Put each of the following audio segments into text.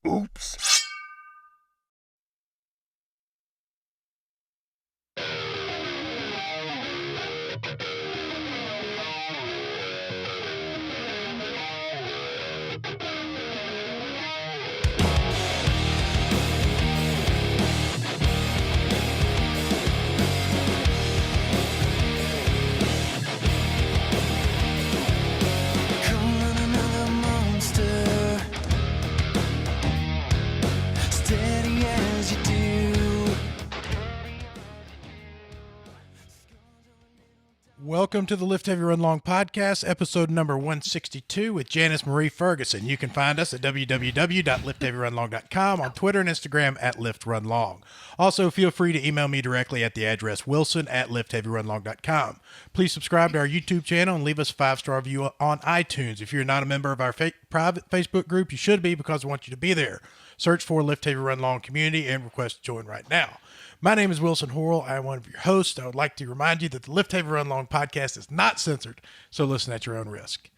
Oops. Welcome to the Lift Heavy Run Long podcast, episode number 162 with Janice Marie Ferguson. You can find us at www.liftheavyrunlong.com, on Twitter and Instagram at liftrunlong. Also, feel free to email me directly at the address wilson@liftheavyrunlong.com. Please subscribe to our YouTube channel and leave us a 5-star review on iTunes. If you're not a member of our private Facebook group, you should be, because we want you to be there. Search for Lift Heavy Run Long Community and request to join right now. My name is Wilson Horrell. I am one of your hosts. I would like to remind you that the Lift Heavy Run Long podcast is not censored, so listen at your own risk.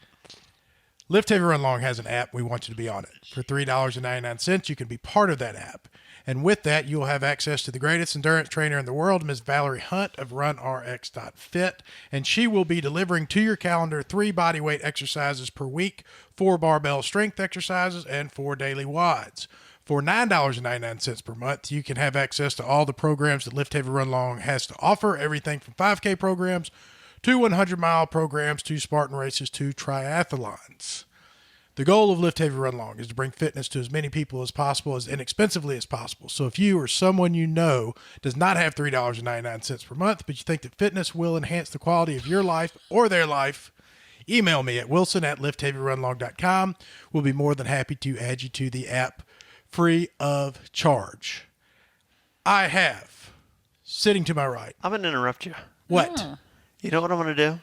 Lift Heavy Run Long has an app. We want you to be on it. For $3.99, you can be part of that app. And with that, you will have access to the greatest endurance trainer in the world, Ms. Valerie Hunt of RunRx.fit, and she will be delivering to your calendar 3 bodyweight exercises per week, 4 barbell strength exercises, and 4 daily WODs. For $9.99 per month, you can have access to all the programs that Lift Heavy Run Long has to offer, everything from 5K programs to 100-mile programs to Spartan races to triathlons. The goal of Lift Heavy Run Long is to bring fitness to as many people as possible, as inexpensively as possible. So if you or someone you know does not have $3.99 per month, but you think that fitness will enhance the quality of your life or their life, email me at wilson@liftheavyrunlong.com. We'll be more than happy to add you to the app free of charge. I have, sitting to my right. I'm going to interrupt you. What? You know what I'm going to do?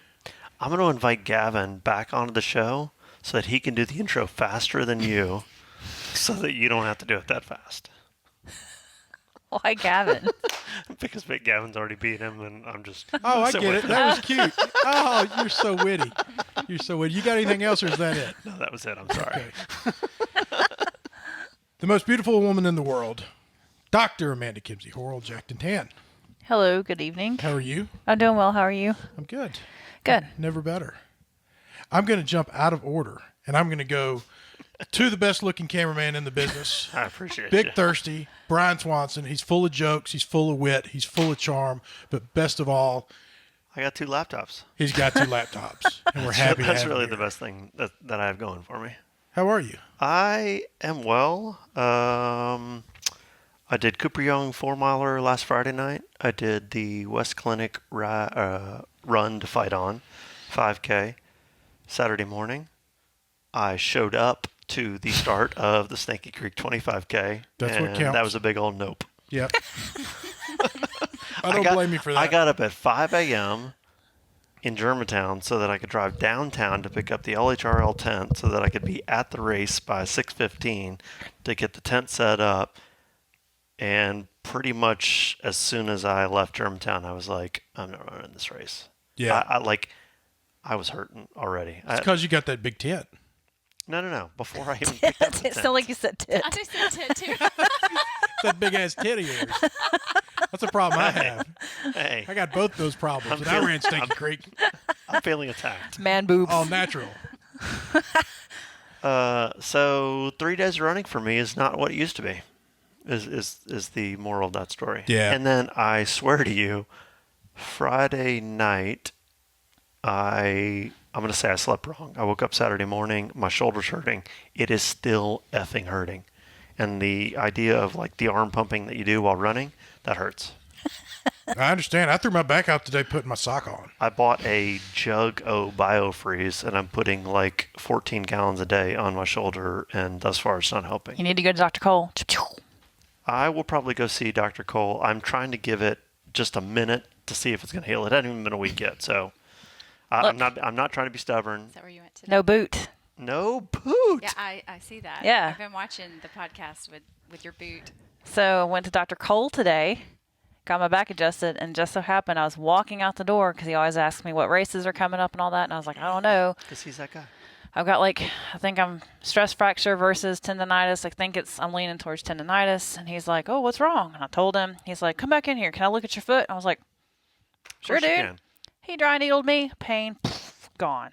I'm going to invite Gavin back onto the show so that he can do the intro faster than you, so that you don't have to do it that fast. Why Gavin? Because Gavin's already beat him, and I'm just... Oh, I get it. That was cute. Oh, you're so witty. You're so witty. You got anything else, or is that it? No, that was it. I'm sorry. Okay. The most beautiful woman in the world, Dr. Amanda Kimsey Horrell, jacked and tan. Hello, good evening. How are you? I'm doing well. How are you? I'm good. Good. Never better. I'm going to jump out of order, and I'm going to go to the best-looking cameraman in the business. I appreciate Big you. Thirsty, Brian Swanson. He's full of jokes. He's full of wit. He's full of charm. But best of all, I got 2 laptops. he's got 2 laptops, and we're happy to That's have really him the here. best thing that I have going for me. How are you? I am well. I did Cooper Young 4-miler last Friday night. I did the West Clinic Run to Fight On 5K Saturday morning. I showed up to the start of the Snaky Creek 25K. That's and what counts. That was a big old nope. Yep. I don't blame you for that. I got up at 5 a.m. in Germantown so that I could drive downtown to pick up the LHRL tent so that I could be at the race by 6:15 to get the tent set up. And pretty much as soon as I left Germantown, I was like, I'm not running this race. Yeah. I was hurting already. It's because you got that big tent. No. Before I even picked up the It tent. sounded like you said tit. I just said tit too. That big-ass tit of yours. That's a problem I have. Hey, I got both those problems, and I ran Snaky Creek. I'm feeling attacked. Man boobs. All natural. So 3 days running for me is not what it used to be, is the moral of that story. Yeah. And then I swear to you, Friday night, I'm going to say I slept wrong. I woke up Saturday morning, my shoulder's hurting. It is still effing hurting. And the idea of like the arm pumping that you do while running, that hurts. I understand. I threw my back out today putting my sock on. I bought a Jug O BioFreeze, and I'm putting like 14 gallons a day on my shoulder, and thus far it's not helping. You need to go to Dr. Cole. I will probably go see Dr. Cole. I'm trying to give it just a minute to see if it's going to heal. It hasn't even been a week yet, so I'm not trying to be stubborn. Is that where you went today? No boot. No boot. Yeah, I see that. Yeah. I've been watching the podcast with your boot. So I went to Dr. Cole today, got my back adjusted, and just so happened I was walking out the door because he always asks me what races are coming up and all that, and I was like, I don't know. Because he's that guy. I've got I think I'm stress fracture versus tendonitis. I'm leaning towards tendonitis. And he's like, oh, what's wrong? And I told him, he's like, come back in here. Can I look at your foot? And I was like, sure, Of course you dude. can. He dry needled me. Pain, gone.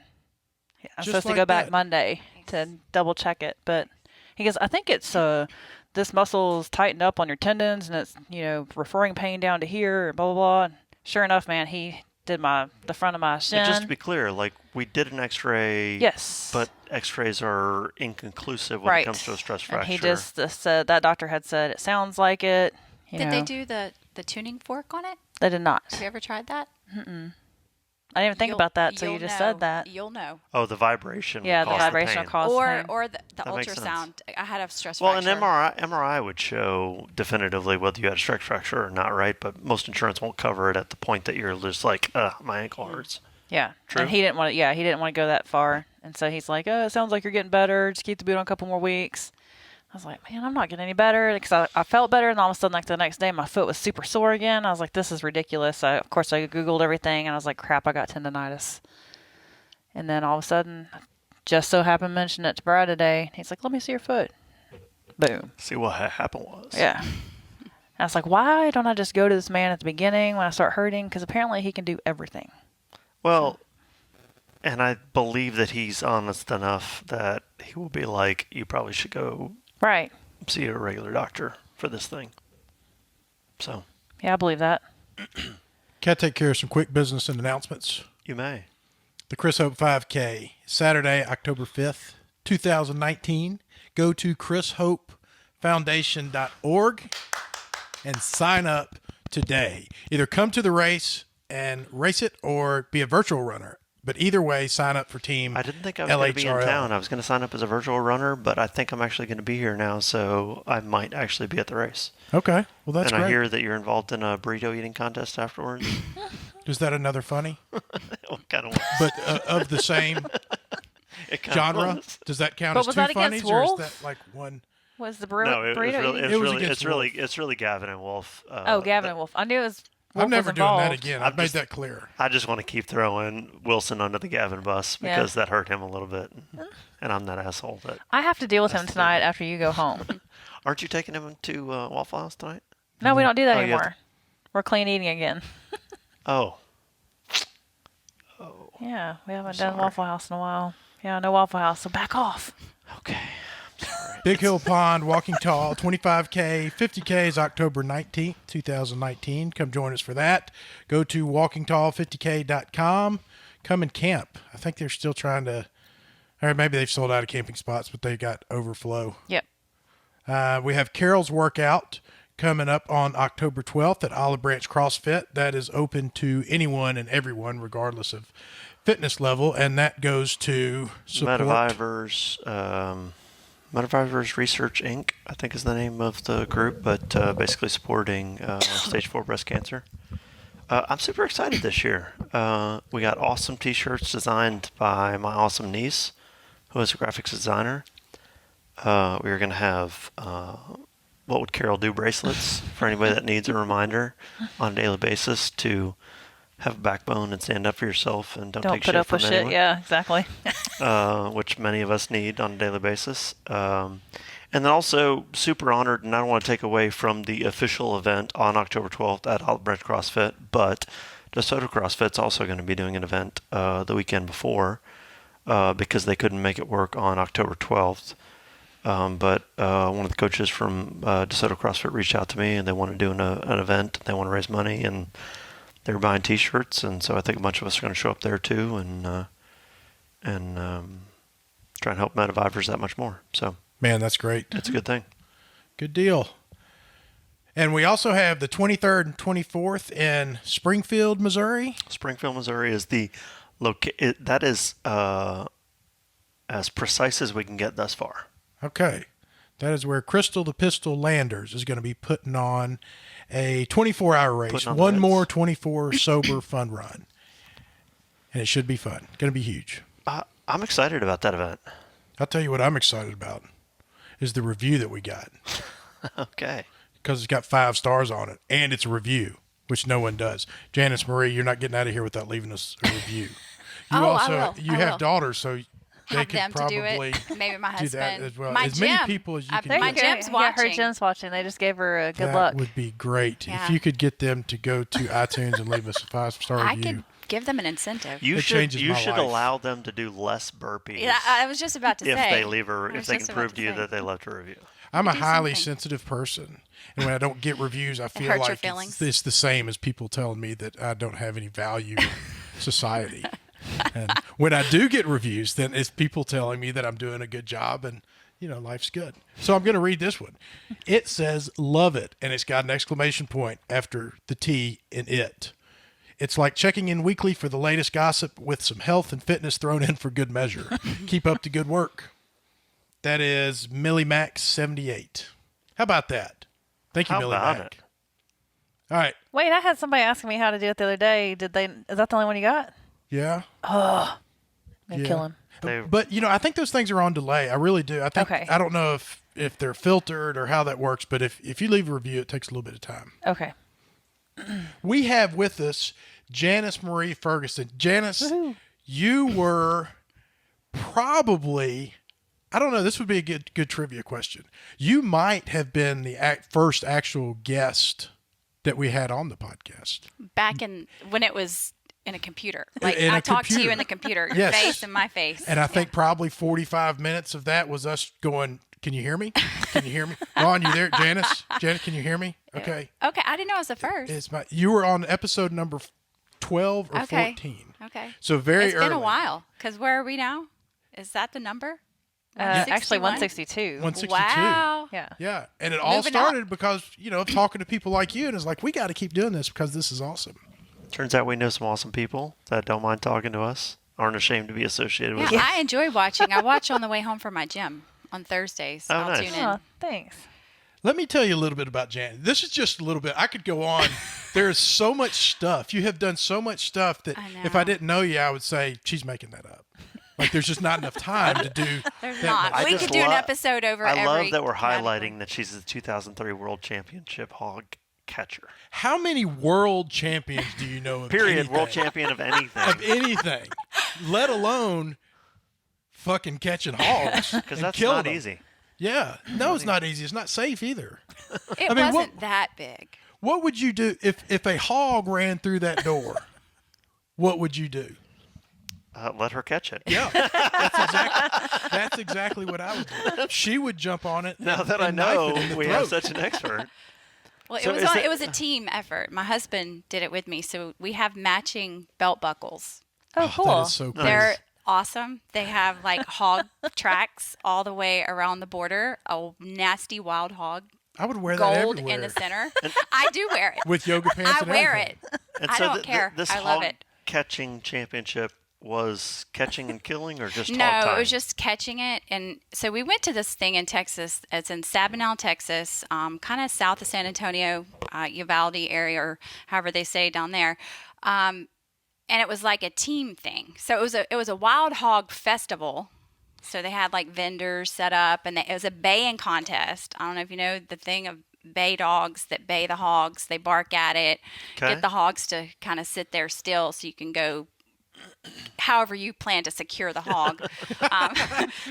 I'm Just supposed to like go back that. Monday to double check it. But he goes, I think it's this muscle's tightened up on your tendons and it's, referring pain down to here, and blah, blah, blah. And sure enough, man, he did the front of my shin. And just to be clear, we did an X-ray. Yes. But X-rays are inconclusive when right. it comes to a stress fracture. And he just said, that doctor had said, it sounds like it. Did they do the tuning fork on it? They did not. Have you ever tried that? I didn't even think about that until you You'll just know. said that. You'll know. Oh, the vibration. Yeah, will the cause vibration will pain. cause pain. Or the That makes sense. ultrasound. I had a stress Well, fracture. an MRI would show definitively whether you had a stress fracture or not, right? But most insurance won't cover it at the point that you're just like, my ankle hurts. Yeah. True. And he didn't want to. Yeah, he didn't want to go that far, and so he's like, "Oh, it sounds like you're getting better. Just keep the boot on a couple more weeks." I was like, "Man, I'm not getting any better," because I felt better, and all of a sudden, the next day, my foot was super sore again. I was like, "This is ridiculous." Of course, I Googled everything, and I was like, "Crap, I got tendonitis." And then all of a sudden, just so happened to mention it to Brad today. He's like, "Let me see your foot." Boom. See what happened was. Yeah. I was like, "Why don't I just go to this man at the beginning when I start hurting?" Because apparently he can do everything. Well, and I believe that he's honest enough that he will be like, you probably should go Right. see a regular doctor for this thing. So, Yeah, I believe that. Can I take care of some quick business and announcements? you may. The Chris Hope 5K, Saturday, October 5th, 2019. Go to chrishopefoundation.org and sign up today. Either come to the race and race it or be a virtual runner. But either way, sign up for team I didn't think I was going to be in LHRL. town. I was going to sign up as a virtual runner, but I think I'm actually going to be here now, so I might actually be at the race. Okay. Well, that's and great. I hear that you're involved in a burrito eating contest afterwards. Is that another funny? What kind of But of the same genre? Does that count But as was two that against funnies, or is Wolf? that like one? Was the No, it was burrito? really, eating? It was against Wolf. it's really Gavin and Wolf. Gavin and Wolf. I knew it was. Wolf I'm never was doing that involved. again. I'm I've made just- that clear. I just want to keep throwing Wilson under the Gavin bus Yeah. because that hurt him a little bit, and I'm that asshole. That I have to deal with him That's the tonight thing. after you go home. aren't you taking him to Waffle House tonight? No, we don't do that Oh, you have anymore. We're clean eating again. Oh, Yeah, we haven't Sorry. done Waffle House in a while. Yeah, no Waffle House, so back off. okay. I'm sorry. Big Hill Pond, Walking Tall, 25K, 50K is October 19th, 2019. Come join us for that. Go to walkingtall50k.com. Come and camp. I think they're still trying to, or maybe they've sold out of camping spots, but they got overflow. Yep. We have Carol's workout coming up on October 12th at Olive Branch CrossFit. That is open to anyone and everyone, regardless of fitness level, and that goes to support. Metavivers Research Inc., I think is the name of the group, but basically supporting stage 4 breast cancer. I'm super excited this year. We got awesome t-shirts designed by my awesome niece, who is a graphics designer. We're going to have What Would Carol Do bracelets for anybody that needs a reminder on a daily basis to have a backbone and stand up for yourself and don't take put shit up from with shit. anyone. Yeah, exactly. Which many of us need on a daily basis. And then also super honored, and I don't want to take away from the official event on October 12th at Olive Branch CrossFit, but DeSoto CrossFit's also going to be doing an event the weekend before because they couldn't make it work on October 12th. But one of the coaches from DeSoto CrossFit reached out to me, and they want to do an event. They want to raise money, and they were buying T-shirts, and so I think a bunch of us are going to show up there too, and try and help Metavivers that much more. So Man, that's great. it's a good thing. Good deal. And we also have the 23rd and 24th in Springfield, Missouri. Springfield, Missouri is that is as precise as we can get thus far. Okay. That is where Crystal the Pistol Landers is going to be putting on a 24-hour race. Putting on One the more Reds. 24 sober fun run. And it should be fun. Going to be huge. I'm excited about that event. I'll tell you what I'm excited about is the review that we got. Okay. Because it's got 5 stars on it. And it's a review, which no one does. Janice Marie, you're not getting out of here without leaving us a review. You Oh, I also will. you I have will. daughters, so they have could them to do probably it. Maybe my do that husband. as well. My As gym. many people as you can My get. gym's Her watching. gym's watching. They just gave her a good That luck. would be great Yeah. if you could get them to go to iTunes and leave us a 5-star I review. could give them an incentive. You It should changes my life. allow them to do less burpees Yeah, I was just about to if say. they leave I a was if they can just about prove to you say. that they left a review. I'm a do highly something. sensitive person, and when I don't get reviews, I feel hurts your like feelings. it's the same as people telling me that I don't have any value in society. And when I do get reviews, then it's people telling me that I'm doing a good job and life's good. So I'm going to read this one. It says love it, and it's got an exclamation point after the T in it. It's like checking in weekly for the latest gossip with some health and fitness thrown in for good measure. Keep up the good work. That is Millie Mac 78. How about that? Thank you, How Millie about Mac. it? All right. Wait, I had somebody asking me how to do it the other day. Is that the only one you got? Yeah. I'm gonna Yeah. kill him. They- But I think those things are on delay. I really do. I think Okay. I don't know if they're filtered or how that works, but if you leave a review, it takes a little bit of time. Okay. We have with us Janice Marie Ferguson. Janice, you were probably, I don't know, this would be a good trivia question. You might have been the first actual guest that we had on the podcast. Back in when it was in a computer. Like In a I talked to you computer. in the computer, your Yes. face and my face. And I think probably 45 minutes of that was us going, can you hear me? Can you hear me? Ron, you there? Janice? Janice, can you hear me? Okay. Okay, I didn't know it was the first. You were on episode number 12 or Okay. 14. Okay. So very It's early. been a while. Because where are we now? Is that the number? Actually, 161? 162. 162. Wow. Yeah. Yeah. And it all Moving up. started because, of talking to people like you. And it's like, we got to keep doing this because this is awesome. Turns out we know some awesome people that don't mind talking to us, aren't ashamed to be associated with Yeah, us. I enjoy watching. I watch on the way home from my gym on Thursdays. Oh, I'll nice. tune in. Oh, thanks. Let me tell you a little bit about Jan. This is just a little bit. I could go on. There is so much stuff. You have done so much stuff that I know. if I didn't know you, I would say she's making that up. Like there's just not enough time to do There's that not. much. I We just could do an love- episode over I every love that we're category. highlighting that she's the 2003 World Championship hog catcher. How many world champions do you know of Period. anything? World champion of anything. Of anything, let alone fucking catching hogs. Because and that's killing not them. easy. Yeah. No, it's not easy. It's not safe either. It I mean, wasn't that big. What would you do if a hog ran through that door? What would you do? Let her catch it. Yeah, that's exactly what I would do. She would jump on it. Now that I and knife know it in the we have throat. such an expert. Well, So is it- it was a team effort. My husband did it with me, so we have matching belt buckles. Oh, That cool. is so cool. They're awesome. They have like hog tracks all the way around the border. A nasty wild hog, I would wear that gold everywhere in the center. I do wear it. with yoga pants. I and wear everything. it. And I so don't care. This I love hog it. catching championship was catching and killing, or just No, hog it tying? was just catching it. And so we went to this thing in Texas. It's in Sabinal, Texas, kind of south of San Antonio, Uvalde area, or however they say down there. And it was like a team thing. So it was a wild hog festival. So they had like vendors set up, and it was a baying contest. I don't know if you know the thing of bay dogs that bay the hogs. They bark at it, Okay. get the hogs to kind of sit there still so you can go however you plan to secure the hog.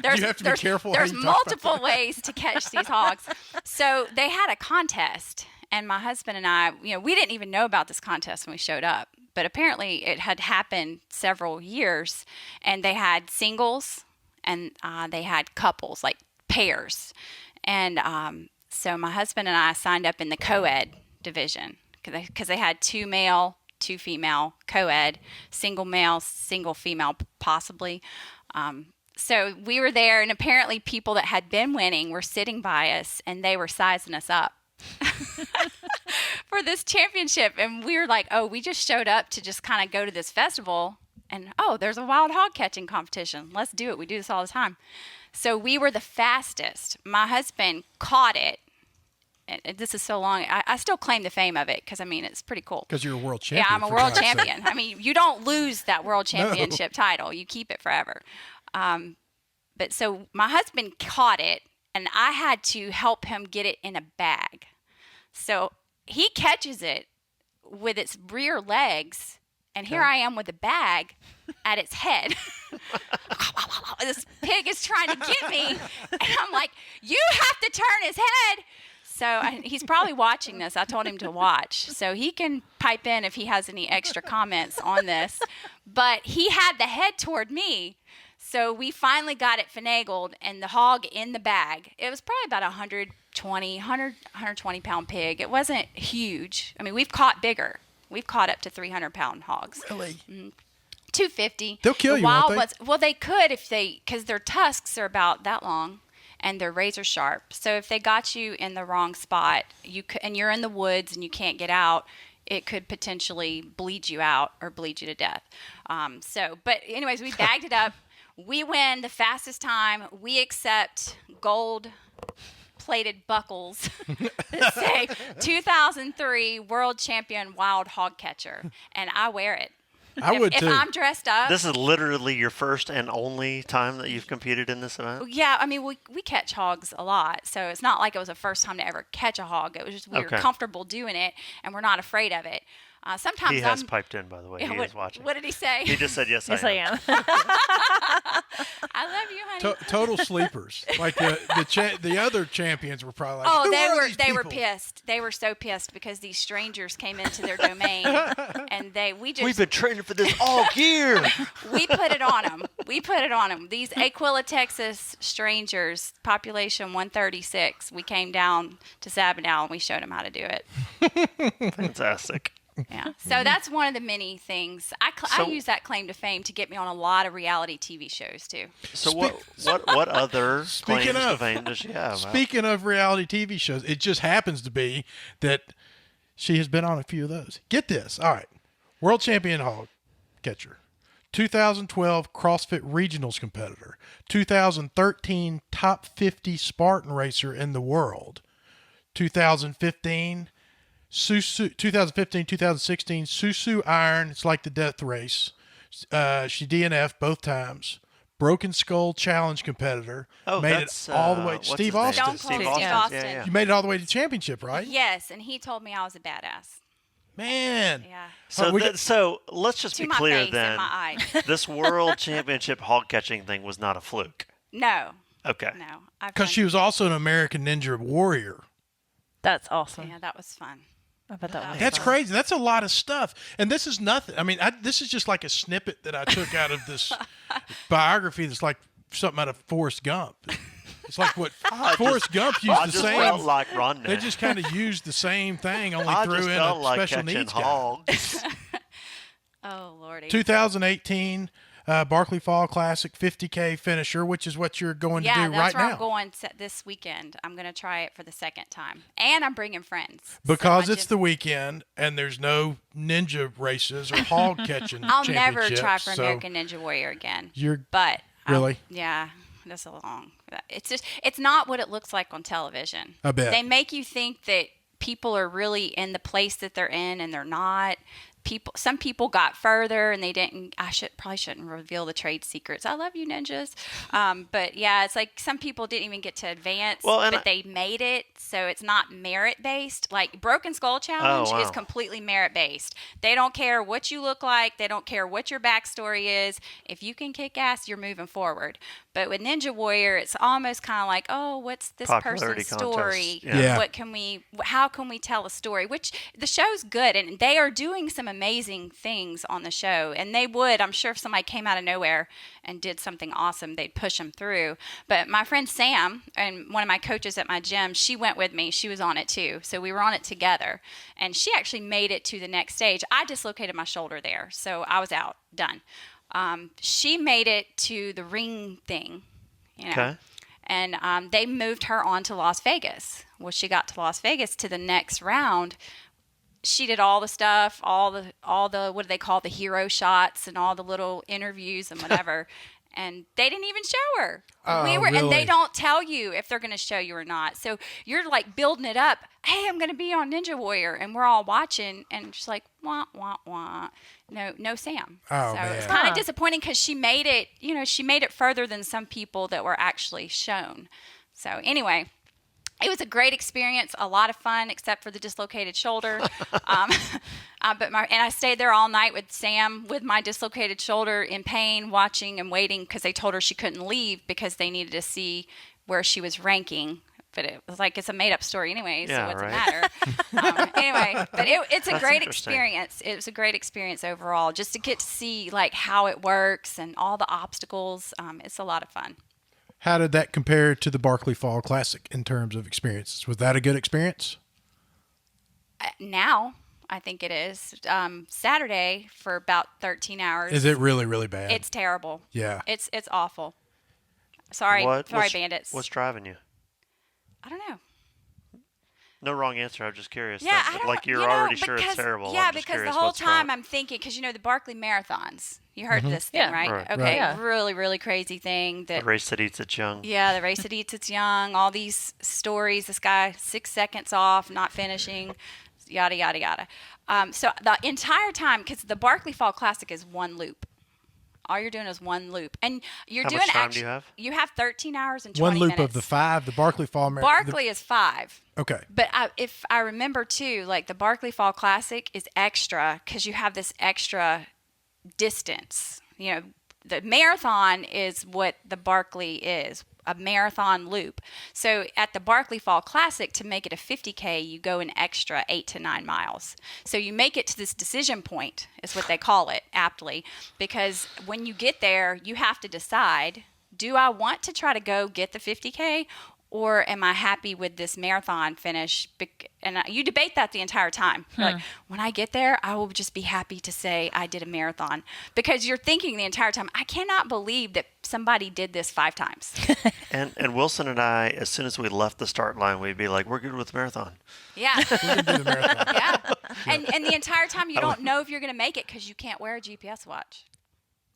There's, You have to be there's- careful how There's you talk about multiple ways to catch these hogs. So they had a contest, and my husband and I, we didn't even know about this contest when we showed up. But apparently it had happened several years, and they had singles and they had couples, like pairs. And so my husband and I signed up in the co-ed division because they had 2 male, 2 female co-ed, single male, single female, possibly. So we were there, and apparently people that had been winning were sitting by us, and they were sizing us up for this championship. And we were like, oh, we just showed up to just kind of go to this festival, and oh, there's a wild hog catching competition. Let's do it. We do this all the time. So we were the fastest. My husband caught it. And this is so long. I still claim the fame of it because, I mean, it's pretty cool. Because you're a world Yeah, champion. I'm a for world God's sake. champion. I mean, you don't lose that world championship title. You keep it forever. But so my husband caught it, and I had to help him get it in a bag. So he catches it with its rear legs And here I am with the bag at its head. This pig is trying to get me. And I'm like, you have to turn his head. So he's probably watching this. I told him to watch. So he can pipe in if he has any extra comments on this. But he had the head toward me. So we finally got it finagled and the hog in the bag. It was probably about 120 pound pig. It wasn't huge. I mean, we've caught bigger. We've caught up to 300-pound hogs. Really? 250. They'll kill you, won't they? Well, they could because their tusks are about that long, and they're razor sharp. So if they got you in the wrong spot, and you're in the woods and you can't get out, it could potentially bleed you out or bleed you to death. But anyways, we bagged it up. We win the fastest time. We accept gold-plated buckles that say 2003 World Champion Wild Hog Catcher, and I wear it. I would too. If I'm dressed up. This is literally your first and only time that you've competed in this event? Yeah, I mean, we catch hogs a lot, so it's not like it was the first time to ever catch a hog. It was just we were comfortable doing it, and we're not afraid of it. Sometimes he has piped in, by the way. He is watching. What did he say? He just said, yes, Yes, I I am. am. I love you, honey. Total sleepers. Like the other champions were probably like, Oh, "Who are these they were people?" pissed. They were so pissed because these strangers came into their domain, and We've been training for this all year. we put it on them. These Aquila, Texas strangers, population 136. We came down to Sabinal and we showed them how to do it. Fantastic. Yeah. So that's one of the many things. I use that claim to fame to get me on a lot of reality TV shows too. So what other claims to fame does she have? Speaking of reality TV shows, it just happens to be that she has been on a few of those. Get this. All right. World champion hog catcher. 2012 CrossFit Regionals competitor. 2013 top 50 Spartan racer in the world. 2015 2016 Susu Iron. It's like the death race. She DNF both times. Broken Skull Challenge competitor. Oh, made that's, it all the way. what's Steve his name? Austin. Steve Austin. Austin. Yeah. You made it all the way to championship, right? Yes, and he told me I was a badass. Man. Yeah. So let's just To be my clear face then. and my eyes. This world championship hog catching thing was not a fluke. No. Okay. No. Because she was also an American Ninja Warrior. That's awesome. Yeah, that was fun. I bet that was That's fun. crazy. That's a lot of stuff. And this is nothing. I mean, this is just like a snippet that I took out of this biography that's like something out of Forrest Gump. It's like what Forrest Gump used I the just same. felt like running. They just kind of used the same thing, only I threw just in felt a like special catching needs guy. hogs. Oh, Lordy. 2018 Barkley Fall Classic 50K finisher, which is what you're going to do right that's where now. I'm going this weekend. I'm going to try it for the second time. And I'm bringing friends. Because So it's the weekend and there's no ninja races or hog catching I'll never try championships, for so American Ninja Warrior again. You're But Really? yeah, that's a long. It's not what it looks like on television. I bet. They make you think that people are really in the place that they're in, and they're not. Some people got further and they didn't. Probably shouldn't reveal the trade secrets. I love you, ninjas. But yeah, it's like some people didn't even get to advance, but they made it. So it's not merit based. Like Broken Skull Challenge is completely merit based. They don't care what you look like. They don't care what your backstory is. If you can kick ass, you're moving forward. But with Ninja Warrior, it's almost kind of like, oh, what's this Popularity person's story? contest. Yeah. How can we tell a story? Which the show's good, and they are doing some amazing things on the show. And they would, I'm sure if somebody came out of nowhere and did something awesome, they'd push them through. But my friend Sam, and one of my coaches at my gym, she went with me. She was on it too. So we were on it together. And she actually made it to the next stage. I dislocated my shoulder there. So I was out, done. She made it to the ring thing, Okay. And they moved her on to Las Vegas. Well, she got to Las Vegas to the next round. She did all the stuff, all the what do they call the hero shots and all the little interviews and whatever. And they didn't even show her. Oh, And they really? don't tell you if they're going to show you or not. So you're like building it up. Hey, I'm going to be on Ninja Warrior, and we're all watching, and she's like, wah wah wah. No Sam. Oh, so man. it's kind of disappointing because she made it. She made it further than some people that were actually shown. So anyway, It was a great experience, a lot of fun, except for the dislocated shoulder. And I stayed there all night with Sam with my dislocated shoulder in pain, watching and waiting because they told her she couldn't leave because they needed to see where she was ranking. But it was like, it's a made up story anyway, so what's it matter? Anyway, but it's a great experience. It was a great experience overall, just to get to see like how it works and all the obstacles. It's a lot of fun. How did that compare to the Barkley Fall Classic in terms of experiences? Was that a good experience? Now, I think it is. Saturday for about 13 hours. Is it really, really bad? It's terrible. Yeah. It's awful. Sorry, bandits. What's driving you? I don't know. No wrong answer. I'm just curious. Yeah, I don't, like you're already sure it's terrible. Yeah, I'm just because the curious whole what's time wrong. I'm thinking, because the Barkley marathons. You heard this thing, Yeah. right? Right. Okay, Right. Yeah. really, really crazy thing. The race that eats its young. Yeah, the race that eats its young. All these stories. This guy 6 seconds off, not finishing, yada yada yada. So the entire time, because the Barkley Fall Classic is one loop. All you're doing is one loop, and you're How doing much time do you have? You have 13 hours and 20 One loop minutes. of the 5, the Barkley Fall Marathon. Barkley is 5. Okay. But if I remember too, like the Barkley Fall Classic is extra because you have this extra distance. The marathon is what the Barkley is, a marathon loop. So at the Barkley Fall Classic, to make it a 50K, you go an extra 8 to 9 miles. So you make it to this decision point, is what they call it aptly, because when you get there, you have to decide, do I want to try to go get the 50K, or am I happy with this marathon finish? And you debate that the entire time. You're like, when I get there, I will just be happy to say I did a marathon. Because you're thinking the entire time, I cannot believe that somebody did this 5 times. And Wilson and I, as soon as we left the start line, we'd be like, we're good with the marathon. Yeah. We can do the marathon. Yeah. And the entire time you don't know if you're going to make it because you can't wear a GPS watch.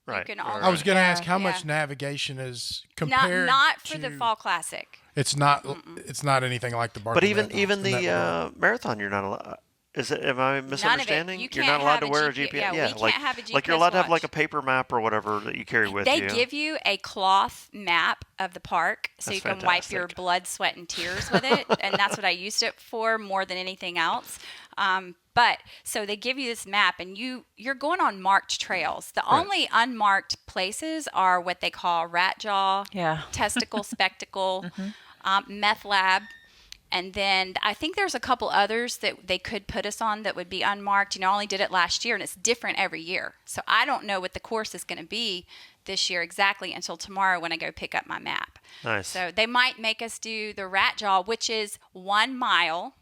Right. You can right, only- I was going to ask how Yeah. much navigation is compared Not for to... the Fall Classic. It's not. It's not anything like the Barkley. But even Marathon in that regard. the marathon, you're not allowed. Is it? Am I misunderstanding? You You're can't not allowed have to a wear a GPS. GPS. Yeah, we can't like, have a like you're GPS allowed to have like watch. a paper map or whatever that you carry with They you. give you a cloth map of the park so That's you can wipe your fantastic. blood, sweat, and tears with it. And that's what I used it for more than anything else. But so they give you this map, and you're going on marked trails. The only unmarked places are what they call Rat Jaw, Yeah. Testicle Spectacle, Meth Lab. And then I think there's a couple others that they could put us on that would be unmarked. I only did it last year, and it's different every year. So I don't know what the course is going to be this year exactly until tomorrow when I go pick up my map. Nice. So they might make us do the Rat Jaw, which is 1 mile,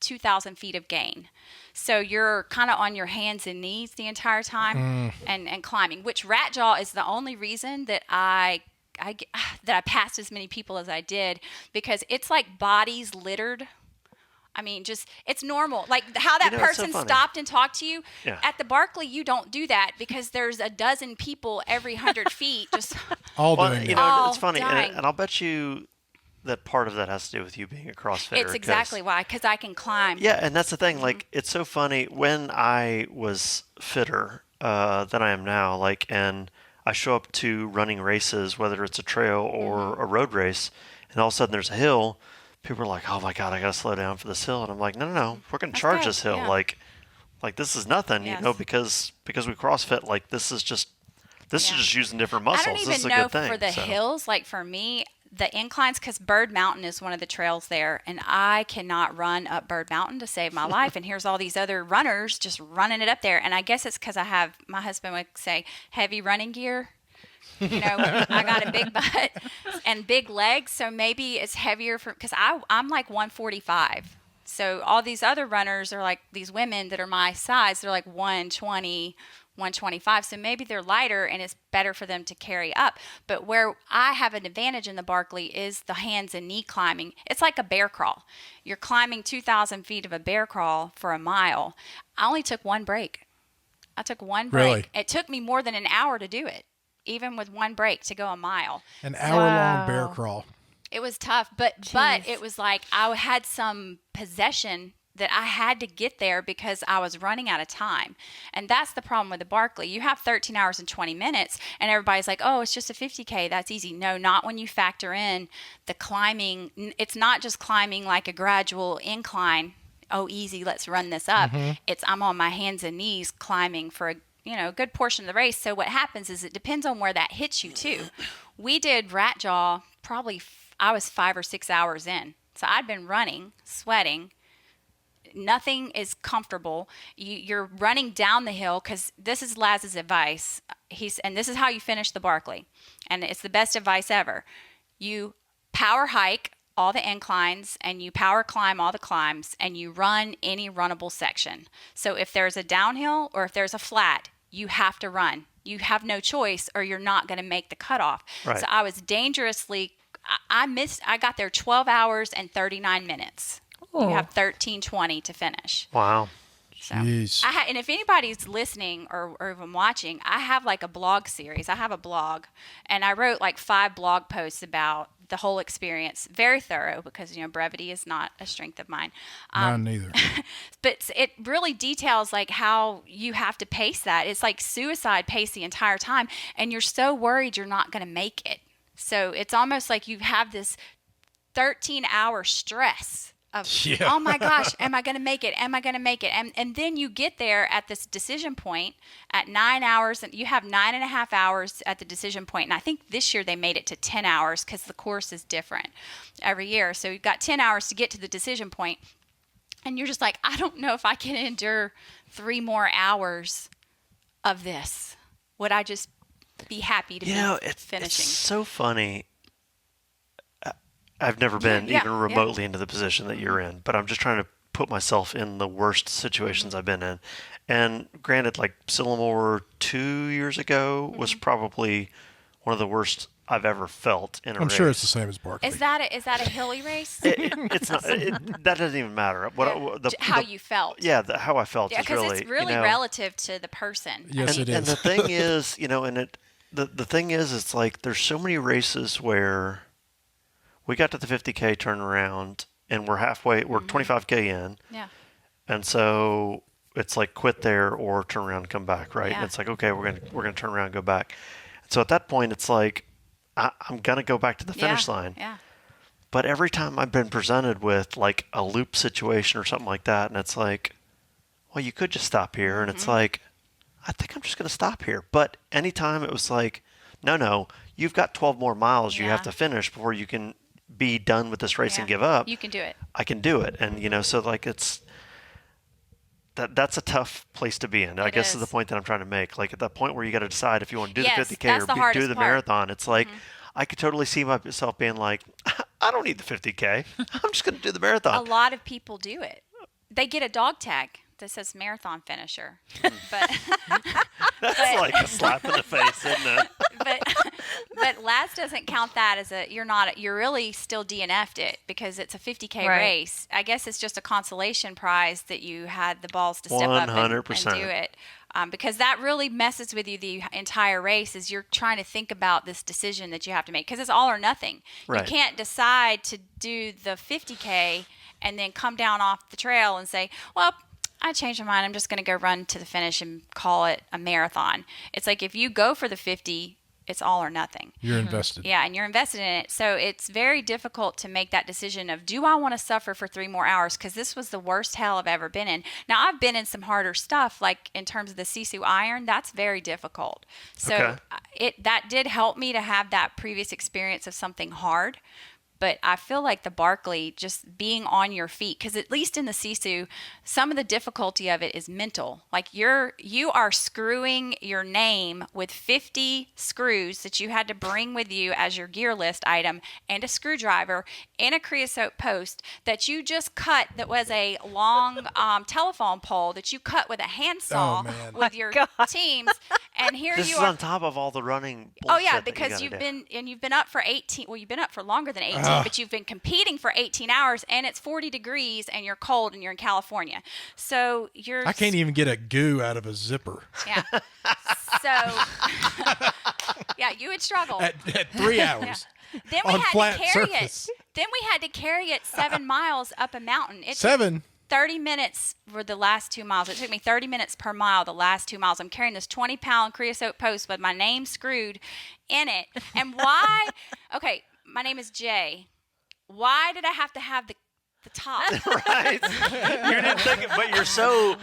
2,000 feet of gain. So you're kind of on your hands and knees the entire time and climbing, which Rat Jaw is the only reason that I passed as many people as I did, because it's like bodies littered. I mean, just it's normal. Like how that it's so person funny. stopped and talked to you. Yeah. At the Barkley, you don't do that because there's a dozen people every 100 feet. Just all Well, doing you that. know, Oh, it's funny, dying. and I'll bet you that part of that has to do with you being a CrossFitter. it's exactly why, because I can climb. Yeah, and that's the thing. Like, it's so funny. When I was fitter than I am now, like, and I show up to running races, whether it's a trail or a road race, and all of a sudden there's a hill, people are like, "Oh my God, I gotta slow down for this hill," and I'm like, "No, we're gonna charge go, this hill. yeah. Like this is nothing, Yes. because we CrossFit. Like, this is just using different muscles. I don't This even is a know good thing." for the so. hills, like for me, the inclines, because Bird Mountain is one of the trails there, and I cannot run up Bird Mountain to save my life. And here's all these other runners just running it up there. And I guess it's because my husband would say, heavy running gear. I got a big butt and big legs, so maybe it's heavier because I'm like 145. So all these other runners are like these women that are my size. They're like 120, 125. So maybe they're lighter and it's better for them to carry up. But where I have an advantage in the Barkley is the hands and knee climbing. It's like a bear crawl. You're climbing 2,000 feet of a bear crawl for a mile. I only took one break. I took one break. Really? It took me more than an hour to do it, even with one break, to go a mile. An hour-long bear Wow. crawl. It was tough, but it was like I had some possession that I had to get there because I was running out of time. And that's the problem with the Barkley. You have 13 hours and 20 minutes, and everybody's like, oh, it's just a 50K. That's easy. No, not when you factor in the climbing. It's not just climbing like a gradual incline. Oh, easy, let's run this up. It's I'm on my hands and knees climbing for a good portion of the race. So what happens is it depends on where that hits you too. We did Rat Jaw probably I was 5 or 6 hours in. So I'd been running, sweating. Nothing is comfortable. You're running down the hill because this is Laz's advice. And this is how you finish the Barkley. And it's the best advice ever. You power hike all the inclines and you power climb all the climbs and you run any runnable section. So if there's a downhill or if there's a flat, you have to run. You have no choice or you're not going to make the cutoff. Right. So I was dangerously, I got there 12 hours and 39 minutes. You have 13:20 to finish. Wow. So, and if anybody's listening or even watching, I have like a blog series. I have a blog, and I wrote like 5 blog posts about the whole experience. Very thorough because, brevity is not a strength of mine. Mine neither. But it really details like how you have to pace that. It's like suicide pace the entire time, and you're so worried you're not going to make it. So it's almost like you have this 13-hour stress of, oh my gosh, am I going to make it? Am I going to make it? And then you get there at this decision point at 9 hours, and you have 9.5 hours at the decision point. And I think this year they made it to 10 hours because the course is different every year. So you've got 10 hours to get to the decision point, and you're just like, I don't know if I can endure 3 more hours of this. Would I just be happy to be finishing? It's so funny. I've never been even remotely into the position that you're in, but I'm just trying to put myself in the worst situations I've been in. And granted, like Sylamore 2 years ago was probably one of the worst I've ever felt in a race. I'm sure it's the same as Barkley. Is that a hilly race? It's not. That doesn't even matter. How you felt. Yeah, how I felt is really. Because it's really relative to the person. Yes, it is. And the thing is, the thing is, it's like there's so many races where we got to the 50K turnaround and we're 25K in. Yeah. And so it's like quit there or turn around and come back, right? Yeah. And it's like, okay, we're gonna turn around and go back. And so at that point, it's like I'm gonna go back to the finish line. Yeah. But every time I've been presented with like a loop situation or something like that, and it's like, well, you could just stop here, and it's like, I think I'm just gonna stop here. But anytime it was like, no, you've got 12 more miles you have to finish before you can be done with this race and give up. You can do it. I can do it. And, so like that's a tough place to be in. I guess is the point that I'm trying to make. Like at that point where you got to decide if you want to do the 50K or do the marathon, it's like, I could totally see myself being like, I don't need the 50K. I'm just going to do the marathon. A lot of people do it. They get a dog tag that says marathon finisher. But that's like a slap in the face, isn't it? But Laz doesn't count that as you're really still DNF'd it because it's a 50K race. I guess it's just a consolation prize that you had the balls to step up and do it. Because that really messes with you the entire race as you're trying to think about this decision that you have to make because it's all or nothing. Right. You can't decide to do the 50K and then come down off the trail and say, well, I changed my mind. I'm just going to go run to the finish and call it a marathon. It's like if you go for the 50, it's all or nothing. You're invested. Yeah, and you're invested in it. So it's very difficult to make that decision of, do I want to suffer for 3 more hours? Because this was the worst hell I've ever been in. Now, I've been in some harder stuff, like in terms of the Sisu Iron. That's very difficult. So that did help me to have that previous experience of something hard. But I feel like the Barkley, just being on your feet, because at least in the Sisu, some of the difficulty of it is mental. Like you are screwing your name with 50 screws that you had to bring with you as your gear list item, and a screwdriver and a creosote post that you just cut. That was a long telephone pole that you cut with a handsaw with your teams. And here this you is are on top of all the running. Oh yeah, because you've been up for 18. Well, you've been up for longer than 18. But you've been competing for 18 hours and it's 40 degrees and you're cold and you're in California. So I can't even get a goo out of a zipper. Yeah. So, yeah, you would struggle. At 3 hours. Yeah. Then we on had flat to carry surface. it. Then we had to carry it 7 miles up a mountain. 7? 30 minutes were the last 2 miles. It took me 30 minutes per mile the last 2 miles. I'm carrying this 20-pound creosote post with my name screwed in it. And why? Okay, my name is Jay. Why did I have to have the top? Right. You didn't think it, but you're so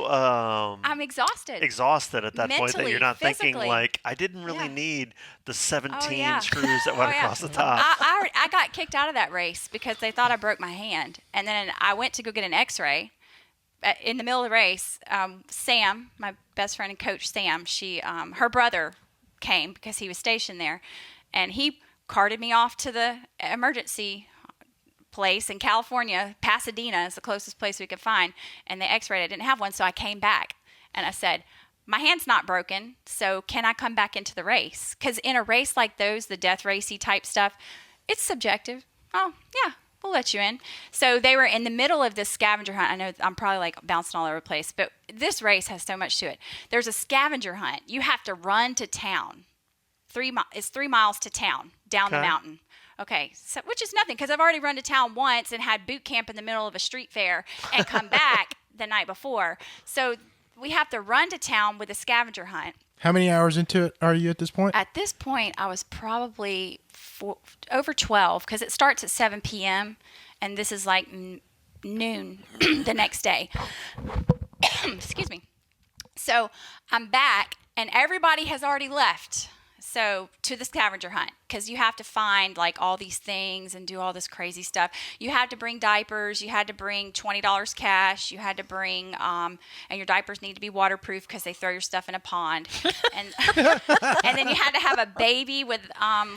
I'm exhausted. exhausted at that point that Mentally, you're not thinking physically. like, I didn't really Yeah. need the 17 yeah. screws that went across the top. I got kicked out of that race because they thought I broke my hand. And then I went to go get an x-ray. In the middle of the race, Sam, my best friend and coach Sam, her brother came because he was stationed there. And he carted me off to the emergency place in California. Pasadena is the closest place we could find. And they x-rayed. I didn't have one, so I came back. And I said, my hand's not broken, so can I come back into the race? Because in a race like those, the death racy type stuff, it's subjective. Oh, yeah, we'll let you in. So they were in the middle of this scavenger hunt. I know I'm probably like bouncing all over the place, but this race has so much to it. There's a scavenger hunt. You have to run to town. It's 3 miles to town, down the mountain. Okay, so which is nothing because I've already run to town once and had boot camp in the middle of a street fair and come back the night before. So we have to run to town with a scavenger hunt. How many hours into it are you at this point? At this point, I was probably over 12 because it starts at 7 p.m. and this is like noon the next day. Excuse me. So I'm back and everybody has already left. So to the scavenger hunt, because you have to find like all these things and do all this crazy stuff. You had to bring diapers. You had to bring $20 cash. You had to bring, and your diapers need to be waterproof because they throw your stuff in a pond. And and then you had to have a baby with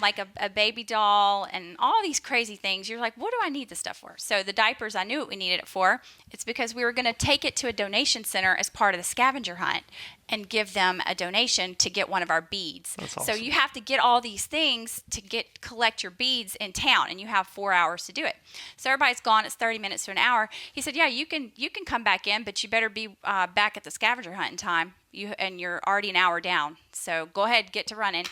like a baby doll and all these crazy things. You're like, what do I need this stuff for? So the diapers, I knew what we needed it for. It's because we were going to take it to a donation center as part of the scavenger hunt and give them a donation to get one of our beads. That's awesome. So you have to get all these things to collect your beads in town, and you have 4 hours to do it. So everybody's gone. It's 30 minutes to an hour. He said, yeah, you can come back in, but you better be back at the scavenger hunt in time. And you're already an hour down. So go ahead, get to running.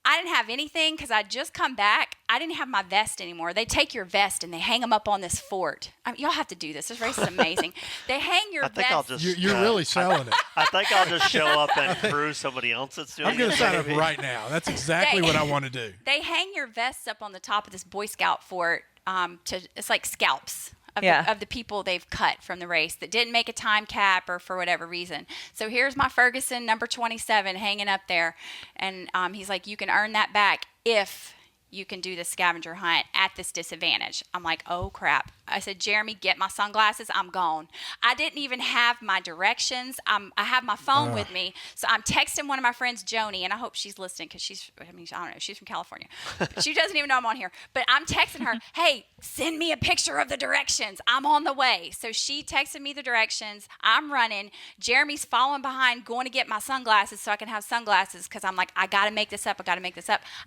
I didn't have anything because I'd just come back. I didn't have my vest anymore. They take your vest and they hang them up on this fort. I mean, y'all have to do this. This race is amazing. They hang your I think vest. I'll just. You're really selling it. I think I'll just show up and crew somebody else that's doing I'm going to it. sign up maybe. right now. That's exactly what I want to do. They hang your vests up on the top of this Boy Scout fort. It's like scalps of the people they've cut from the race that didn't make a time cap or for whatever reason. So here's my Ferguson number 27 hanging up there. And he's like, you can earn that back if you can do the scavenger hunt at this disadvantage. I'm like, oh crap. I said, Jeremy, get my sunglasses. I'm gone. I didn't even have my directions. I have my phone with me. So I'm texting one of my friends, Joni, and I hope she's listening because I don't know, she's from California. But she doesn't even know I'm on here. But I'm texting her, hey, send me a picture of the directions. I'm on the way. So she texted me the directions. I'm running. Jeremy's following behind, going to get my sunglasses so I can have sunglasses because I'm like, I got to make this up.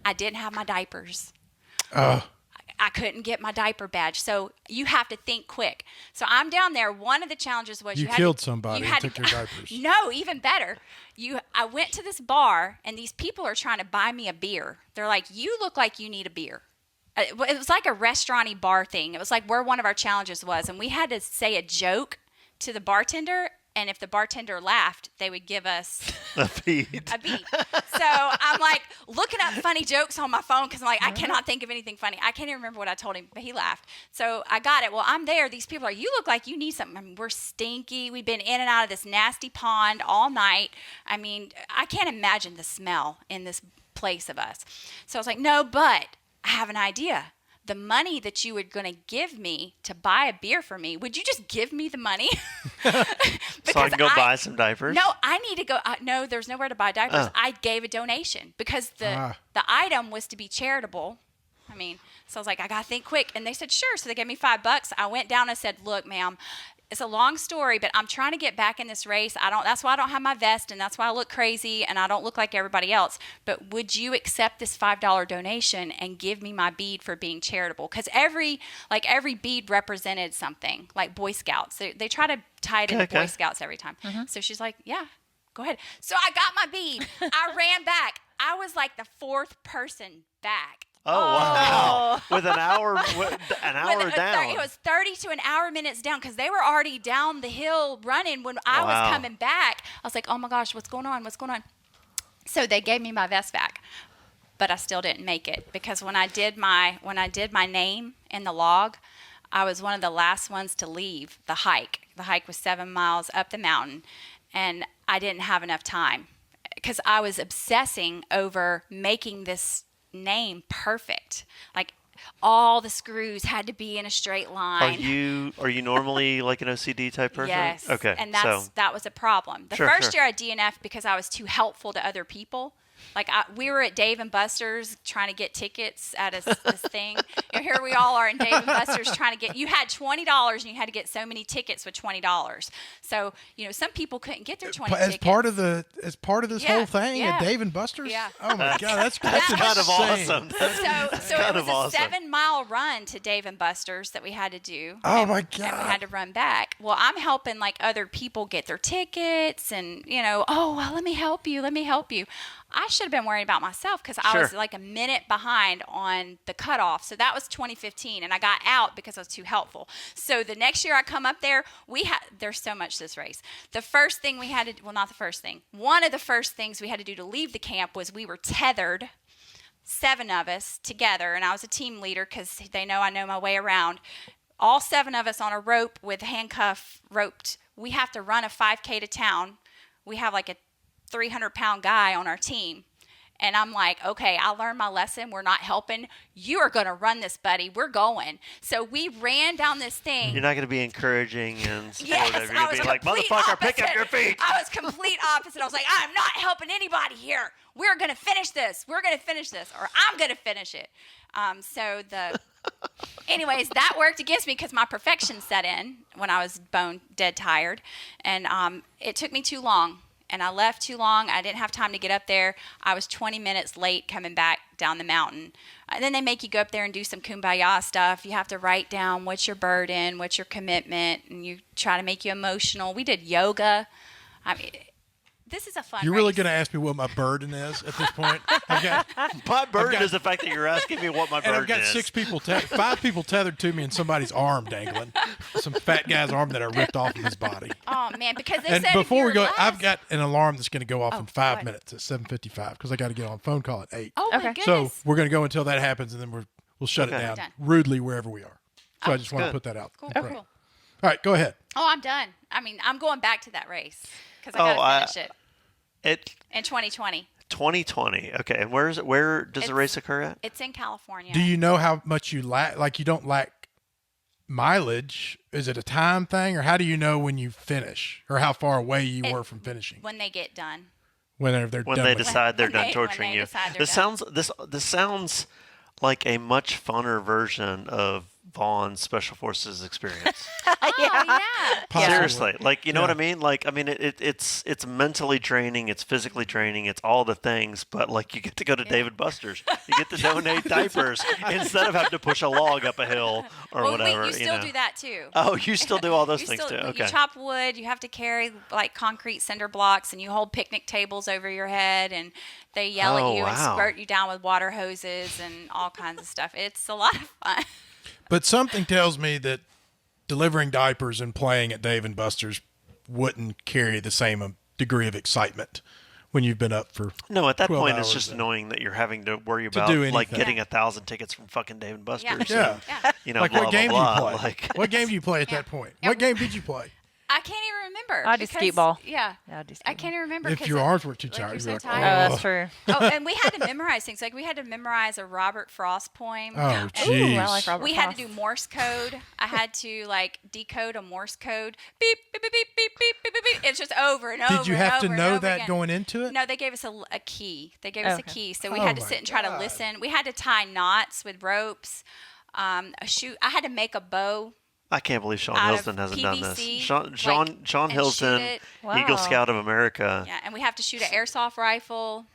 I didn't have my diapers. I couldn't get my diaper badge. So you have to think quick. So I'm down there. One of the challenges was You killed somebody and took your diapers. No, even better. I went to this bar and these people are trying to buy me a beer. They're like, you look like you need a beer. It was like a restaurant-y bar thing. It was like where one of our challenges was. And we had to say a joke to the bartender. And if the bartender laughed, they would give us A bead. a beat. So I'm like looking up funny jokes on my phone because I'm like, I cannot think of anything funny. I can't even remember what I told him, but he laughed. So I got it. Well, I'm there. These people are, you look like you need something. I mean, we're stinky. We've been in and out of this nasty pond all night. I mean, I can't imagine the smell in this place of us. So I was like, no, but I have an idea. The money that you were going to give me to buy a beer for me, would you just give me the money? So I can go buy some diapers? No, I need to go. No, there's nowhere to buy diapers. I gave a donation because the item was to be charitable. I mean, so I was like, I got to think quick. And they said, sure. So they gave me $5. I went down and said, look, ma'am, it's a long story, but I'm trying to get back in this race. That's why I don't have my vest, and that's why I look crazy, and I don't look like everybody else. But would you accept this $5 donation and give me my bead for being charitable? Because every bead represented something, like Boy Scouts. They try to tie it into Boy Scouts every time. So she's like, yeah, go ahead. So I got my bead. I ran back. I was like the fourth person back. Oh, wow! With an hour down. It was 30 to an hour minutes down because they were already down the hill running when I was coming back. I was like, oh my gosh, what's going on? What's going on? So they gave me my vest back, but I still didn't make it because when I did my name in the log, I was one of the last ones to leave the hike. The hike was 7 miles up the mountain, and I didn't have enough time because I was obsessing over making this name perfect. Like all the screws had to be in a straight line. Are you normally like an OCD type person? Yes. Okay. And that was a problem. The first year I DNF'd because I was too helpful to other people. Like we were at Dave and Buster's trying to get tickets at this thing. Here we all are in Dave and Buster's trying to get. You had $20 and you had to get so many tickets with $20. So some people couldn't get their 20 tickets. As part of this whole thing at Dave and Buster's. Yeah. Oh my God, that's kind of awesome. So it was a 7-mile run to Dave and Buster's that we had to do. Oh my God. And we had to run back. Well, I'm helping like other people get their tickets, and let me help you. I should have been worrying about myself because I was like a minute behind on the cutoff. So that was 2015, and I got out because I was too helpful. So the next year I come up there, there's so much to this race. The first thing we had to, well, not the first thing. One of the first things we had to do to leave the camp was we were tethered, 7 of us together, and I was a team leader because they know I know my way around. All 7 of us on a rope with handcuff roped. We have to run a 5K to town. We have like a 300-pound guy on our team. And I'm like, okay, I learned my lesson. We're not helping. You are going to run this, buddy. We're going. So we ran down this thing. You're not going to be encouraging and yes, You're going to be like, motherfucker, pick up your feet. I was complete opposite. I was like, I'm not helping anybody here. We're going to finish this. Or I'm going to finish it. Anyways, that worked against me because my perfection set in when I was bone dead tired. And it took me too long. And I left too long. I didn't have time to get up there. I was 20 minutes late coming back down the mountain. And then they make you go up there and do some kumbaya stuff. You have to write down what's your burden, what's your commitment, and you try to make you emotional. We did yoga. I mean, this is a fun You're really race. going to ask me what my burden is at this point? My burden is the fact that you're asking me what my burden is. And I've got 5 people tethered to me and somebody's arm dangling. Some fat guy's arm that I ripped off of his body. Oh, man, because they And said before we go, last... I've got an alarm that's going to go off in 5 what? minutes at 7:55 because I got to get on a phone call at 8. Oh, my Okay. goodness. So we're going to go until that happens, and then we'll shut it Okay. down Done. rudely wherever we are. So I just want to good. put that out. Cool, front. cool. All right, go ahead. Oh, I'm done. I mean, I'm going back to that race because I got to finish it in 2020. 2020. Okay, and where does the race occur at? It's in California. Do you know how much you lack? Like you don't lack mileage? Is it a time thing, or how do you know when you finish, or how far away you were from finishing? When they get done. When they're When done they with it? decide they're When done they torturing you. decide they're This done. sounds like a much funner version of Vaughn's Special Forces experience. Oh, yeah. Possibly. Seriously, like you know what I mean? Like I mean, it's mentally draining, it's physically draining, it's all the things. But like you get to go to David Buster's, you get to donate diapers instead of having to push a log up a hill or Well, whatever. you still do that too. Oh, you still do all those You things still- too. Okay. You chop wood. You have to carry like concrete cinder blocks, and you hold picnic tables over your head, and they yell Oh, at you and wow. squirt you down with water hoses and all kinds of stuff. It's a lot of fun. But something tells me that delivering diapers and playing at Dave and Buster's wouldn't carry the same degree of excitement when you've been up for No, at that 12 point, it's hours just and- annoying that you're having to worry about do like anything. getting 1,000 tickets from fucking Dave and Buster's. Yeah. Yeah. You know, like blah, what game blah, do blah. you play? Like, What game do you play at that point? What game did you play? I can't even remember. I do because- skee ball. Yeah. Yeah, I do skee I ball. can't even remember. If 'cause your it- arms weren't too like, tired, you're you'd so be like, Oh, tired. that's true. Oh, and we had to memorize things. Like we had to memorize a Robert Frost poem. Oh, Ooh, jeez. I like Robert We had to Frost. do Morse code. I had to like decode a Morse code. Beep beep beep beep beep beep beep beep. Beep. It's just over and over. Did you and have to over and know over that again. going into it? No, they gave us a key. They gave us a Okay. key, so we Oh had to my sit and try to God. listen. We had to tie knots with ropes. A shoe. I had to make a bow. I can't believe Sean Out of Hilston hasn't done this. PVC, Sean like, Sean and shoot Hilston, it. Wow. Eagle Scout of America. Yeah, and we have to shoot an airsoft rifle.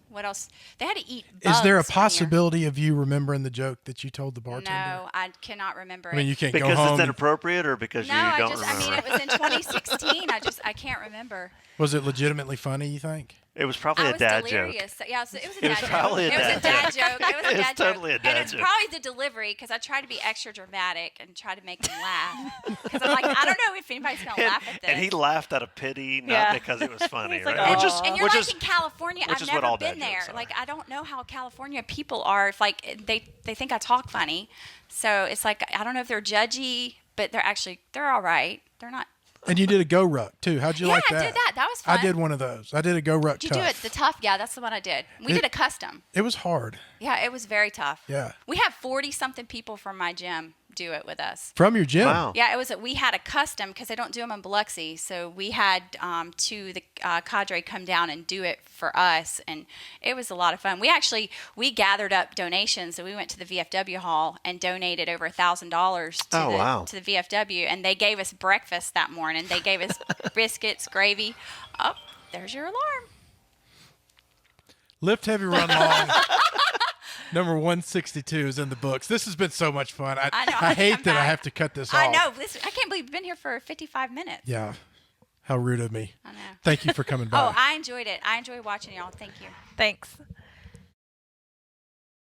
What else? They had to eat. Is there a bugs when you're- possibility of you remembering the joke that you told the bartender? No, I cannot remember. I mean, it. you can't go Because home. it's and- inappropriate, or because No, you I don't just. remember? I mean, it was in 2016. I can't remember. Was it legitimately funny, you think? It was probably I a was dad delirious. joke. Yeah, so it was a It was dad probably joke. a It was a dad dad joke. It was a It was dad joke. totally a dad And it's joke. probably the delivery because I tried to be extra dramatic and try to make them laugh. Because I'm like, I don't know if anybody's going to laugh at this. And he laughed out of pity, not Yeah. because it was funny, He's like, right? "Aw." And you're which like is in California. which I've is what never all been dad there. jokes are. Like I don't know how California people are. If like they think I talk funny, so it's like I don't know if they're judgy, but they're all right. They're not. And you did a go ruck too. How'd you Yeah, like that? I did that. That was fun. I did one of those. I did a go ruck. Did you do it the tough? Yeah, that's the one I did. We did a custom. It was hard. Yeah, it was very tough. Yeah. We had 40-something people from my gym do it with us. From your gym. Wow. Yeah, we had a custom because they don't do them in Biloxi. So we had the cadre come down and do it for us. And it was a lot of fun. We gathered up donations. So we went to the VFW hall and donated over $1,000 to the VFW. And they gave us breakfast that morning. They gave us biscuits, gravy. Oh, there's your alarm. Lift Heavy Run Long. Number 162 is in the books. This has been so much fun. I know, I hate I'm that I back. have to cut this off. I know. I can't believe you've been here for 55 minutes. Yeah. How rude of me. I know. Thank you for coming by. Oh, I enjoyed it. I enjoy watching y'all. Thank you. Thanks.